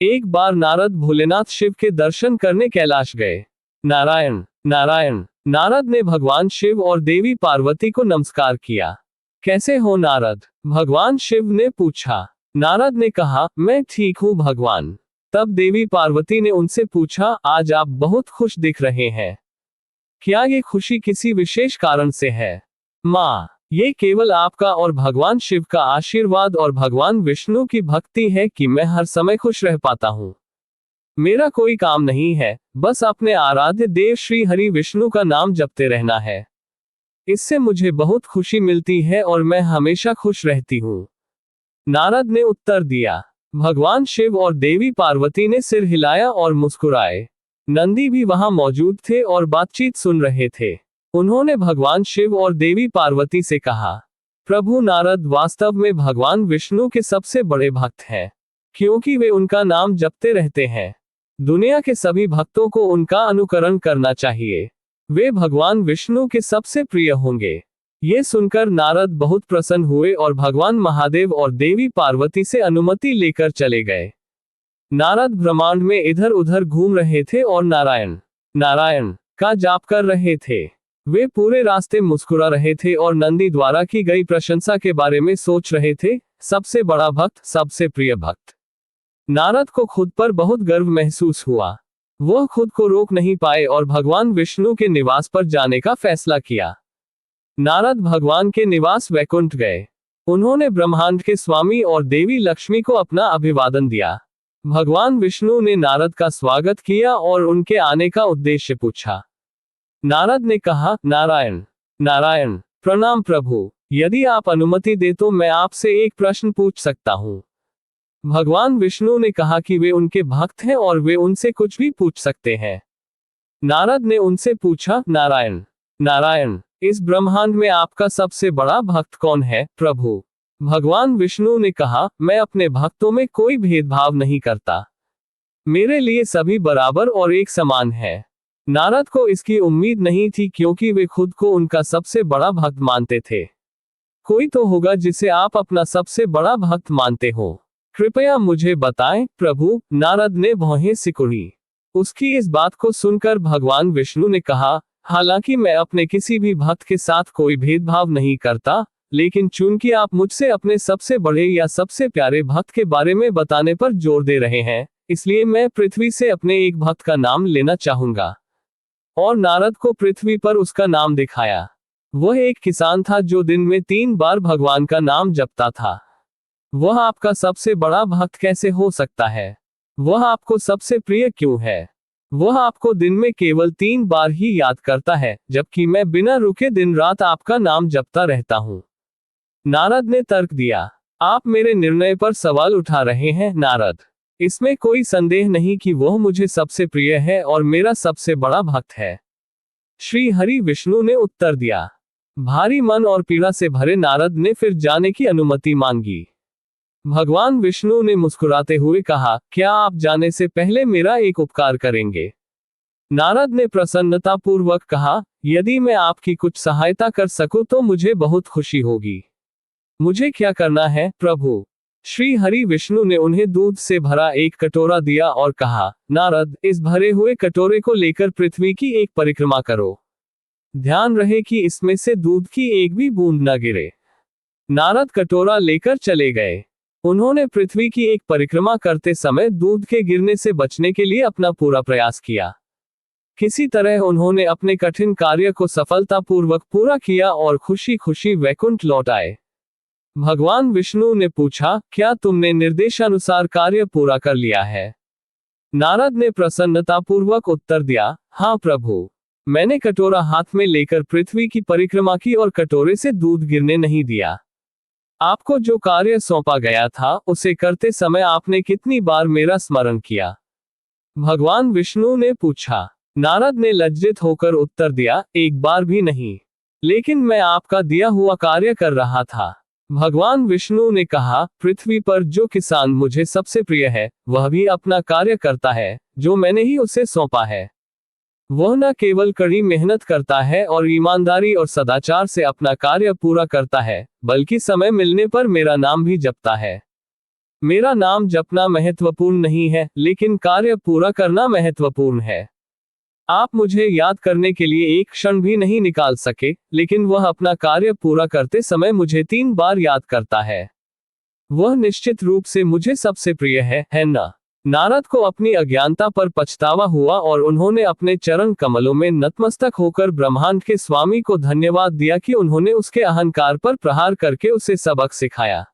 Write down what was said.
एक बार नारद भोलेनाथ शिव के दर्शन करने कैलाश गए। नारायण नारायण। नारद ने भगवान शिव और देवी पार्वती को नमस्कार किया। कैसे हो नारद? भगवान शिव ने पूछा। नारद ने कहा, मैं ठीक हूँ भगवान। तब देवी पार्वती ने उनसे पूछा, आज आप बहुत खुश दिख रहे हैं। क्या ये खुशी किसी विशेष कारण से है? माँ, ये केवल आपका और भगवान शिव का आशीर्वाद और भगवान विष्णु की भक्ति है कि मैं हर समय खुश रह पाता हूँ। मेरा कोई काम नहीं है, बस अपने आराध्य देव श्री हरि विष्णु का नाम जपते रहना है। इससे मुझे बहुत खुशी मिलती है और मैं हमेशा खुश रहती हूँ। नारद ने उत्तर दिया। भगवान शिव और देवी पार्वती ने सिर हिलाया और मुस्कुराए। नंदी भी वहां मौजूद थे और बातचीत सुन रहे थे। उन्होंने भगवान शिव और देवी पार्वती से कहा, प्रभु नारद वास्तव में भगवान विष्णु के सबसे बड़े भक्त हैं, क्योंकि वे उनका नाम जपते रहते हैं। दुनिया के सभी भक्तों को उनका अनुकरण करना चाहिए। वे भगवान विष्णु के सबसे प्रिय होंगे। ये सुनकर नारद बहुत प्रसन्न हुए और भगवान महादेव और देवी पार्वती से अनुमति लेकर चले गए। नारद ब्रह्मांड में इधर उधर घूम रहे थे और नारायण नारायण का जाप कर रहे थे। वे पूरे रास्ते मुस्कुरा रहे थे और नंदी द्वारा की गई प्रशंसा के बारे में सोच रहे थे। सबसे बड़ा भक्त, सबसे प्रिय भक्त। नारद को खुद पर बहुत गर्व महसूस हुआ। वह खुद को रोक नहीं पाए और भगवान विष्णु के निवास पर जाने का फैसला किया। नारद भगवान के निवास वैकुंठ गए। उन्होंने ब्रह्मांड के स्वामी और देवी लक्ष्मी को अपना अभिवादन दिया। भगवान विष्णु ने नारद का स्वागत किया और उनके आने का उद्देश्य पूछा। नारद ने कहा, नारायण नारायण। प्रणाम प्रभु, यदि आप अनुमति दे तो मैं आपसे एक प्रश्न पूछ सकता हूँ। भगवान विष्णु ने कहा कि वे उनके भक्त हैं और वे उनसे कुछ भी पूछ सकते हैं। नारद ने उनसे पूछा, नारायण नारायण, इस ब्रह्मांड में आपका सबसे बड़ा भक्त कौन है प्रभु? भगवान विष्णु ने कहा, मैं अपने भक्तों में कोई भेदभाव नहीं करता। मेरे लिए सभी बराबर और एक समान है। नारद को इसकी उम्मीद नहीं थी क्योंकि वे खुद को उनका सबसे बड़ा भक्त मानते थे। कोई तो होगा जिसे आप अपना सबसे बड़ा भक्त मानते हो। कृपया मुझे बताएं प्रभु, नारद ने भौहें सिकुड़ी। उसकी इस बात को सुनकर भगवान विष्णु ने कहा, हालांकि मैं अपने किसी भी भक्त के साथ कोई भेदभाव नहीं करता, लेकिन चूंकि आप मुझसे अपने सबसे बड़े या सबसे प्यारे भक्त के बारे में बताने पर जोर दे रहे हैं, इसलिए मैं पृथ्वी से अपने एक भक्त का नाम लेना चाहूंगा। और नारद को पृथ्वी पर उसका नाम दिखाया। वह एक किसान था जो दिन में 3 बार भगवान का नाम जपता था। वह आपका सबसे बड़ा भक्त कैसे हो सकता है? वह आपको सबसे प्रिय क्यों है? वह आपको दिन में केवल 3 बार ही याद करता है, जबकि मैं बिना रुके दिन रात आपका नाम जपता रहता हूँ। नारद ने तर्क दिया। आप मेरे निर्णय पर सवाल उठा रहे हैं नारद। इसमें कोई संदेह नहीं कि वह मुझे सबसे प्रिय है और मेरा सबसे बड़ा भक्त है। श्री हरि विष्णु ने उत्तर दिया। भारी मन और पीड़ा से भरे नारद ने फिर जाने की अनुमति मांगी। भगवान विष्णु ने मुस्कुराते हुए कहा, क्या आप जाने से पहले मेरा एक उपकार करेंगे? नारद ने प्रसन्नतापूर्वक कहा, यदि मैं आपकी कुछ सहायता कर सकूं तो मुझे बहुत खुशी होगी। मुझे क्या करना है प्रभु? श्री हरि विष्णु ने उन्हें दूध से भरा एक कटोरा दिया और कहा, नारद, इस भरे हुए कटोरे को लेकर पृथ्वी की एक परिक्रमा करो। ध्यान रहे कि इसमें से दूध की एक भी बूंद न गिरे। नारद कटोरा लेकर चले गए। उन्होंने पृथ्वी की एक परिक्रमा करते समय दूध के गिरने से बचने के लिए अपना पूरा प्रयास किया। किसी तरह उन्होंने अपने कठिन कार्य को सफलतापूर्वक पूरा किया और खुशी खुशी वैकुंठ लौट आए। भगवान विष्णु ने पूछा, क्या तुमने निर्देशानुसार कार्य पूरा कर लिया है? नारद ने प्रसन्नतापूर्वक उत्तर दिया, हाँ प्रभु, मैंने कटोरा हाथ में लेकर पृथ्वी की परिक्रमा की और कटोरे से दूध गिरने नहीं दिया। आपको जो कार्य सौंपा गया था उसे करते समय आपने कितनी बार मेरा स्मरण किया? भगवान विष्णु ने पूछा। नारद ने लज्जित होकर उत्तर दिया, एक बार भी नहीं। लेकिन मैं आपका दिया हुआ कार्य कर रहा था। भगवान विष्णु ने कहा, पृथ्वी पर जो किसान मुझे सबसे प्रिय है, वह भी अपना कार्य करता है जो मैंने ही उसे सौंपा है। वह न केवल कड़ी मेहनत करता है और ईमानदारी और सदाचार से अपना कार्य पूरा करता है, बल्कि समय मिलने पर मेरा नाम भी जपता है। मेरा नाम जपना महत्वपूर्ण नहीं है, लेकिन कार्य पूरा करना महत्वपूर्ण है। आप मुझे याद करने के लिए एक क्षण भी नहीं निकाल सके, लेकिन वह अपना कार्य पूरा करते समय मुझे 3 बार याद करता है। वह निश्चित रूप से मुझे सबसे प्रिय है ना? नारद को अपनी अज्ञानता पर पछतावा हुआ और उन्होंने अपने चरण कमलों में नतमस्तक होकर ब्रह्मांड के स्वामी को धन्यवाद दिया कि उन्होंने उसके अहंकार पर प्रहार करके उसे सबक सिखाया।